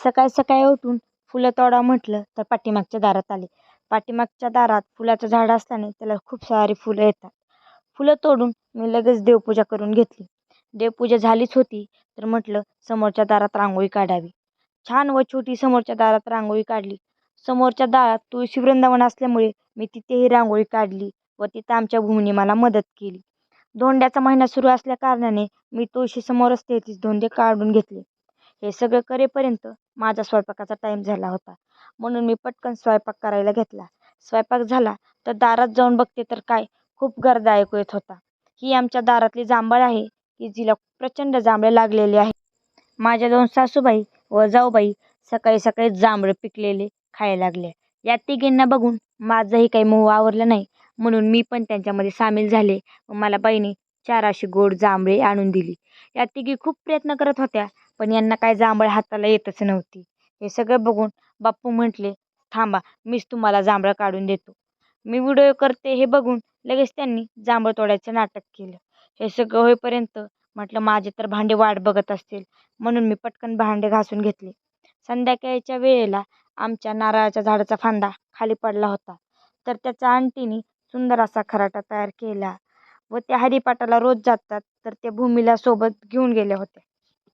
सकाळी सकाळी उठून फुलं तोडावं म्हटलं तर पाठीमागच्या दारात आले. पाठीमागच्या दारात फुलाचं झाड असल्याने त्याला खूप सारी फुलं येतात. फुलं तोडून मी लगेच देवपूजा करून घेतली. देवपूजा झालीच होती तर म्हटलं समोरच्या दारात रांगोळी काढावी. छान व छोटी समोरच्या दारात रांगोळी काढली. समोरच्या दारात तुळशी वृंदावन असल्यामुळे मी तिथेही रांगोळी काढली व तिथं आमच्या भूमीने मला मदत केली. धोंड्याचा महिना सुरू असल्या कारणाने मी तुळशीसमोरच 33 धोंडे काढून घेतले. हे सगळं करेपर्यंत माझा स्वयंपाकाचा टाईम झाला होता. म्हणून मी पटकन स्वयंपाक करायला घेतला. स्वयंपाक झाला तर दारात जाऊन बघते तर काय, खूप गर्द ऐकू येत होता. ही आमच्या दारातली जांभळ आहे की जिला प्रचंड जांभळे लागलेली आहे. माझ्या 2 सासूबाई व जाऊबाई सकाळी सकाळी जांभळं पिकलेले खायला लागल्या. या तिघींना बघून माझंही काही मोह आवरलं नाही, म्हणून मी पण त्यांच्यामध्ये सामील झाले व मला बाईने 4 अशी गोड जांभळे आणून दिली. या तिघी खूप प्रयत्न करत होत्या, पण यांना काय जांभळ हाताला येतच नव्हती. हे सगळं बघून बाप्पू म्हटले, थांबा मीच तुम्हाला जांभळं काढून देतो. मी व्हिडिओ करते हे बघून लगेच त्यांनी जांभळ तोडायचं नाटक केलं. हे सगळं होईपर्यंत म्हटलं माझे तर भांडे वाट बघत असतील, म्हणून मी पटकन भांडे घासून घेतले. संध्याकाळच्या वेळेला आमच्या नारळाच्या झाडाचा फांदा खाली पडला होता, तर त्याच्या आंटीनी सुंदर असा खराटा तयार केला व त्या हरिपाठाला रोज जातात तर त्या भूमीला सोबत घेऊन गेल्या होत्या.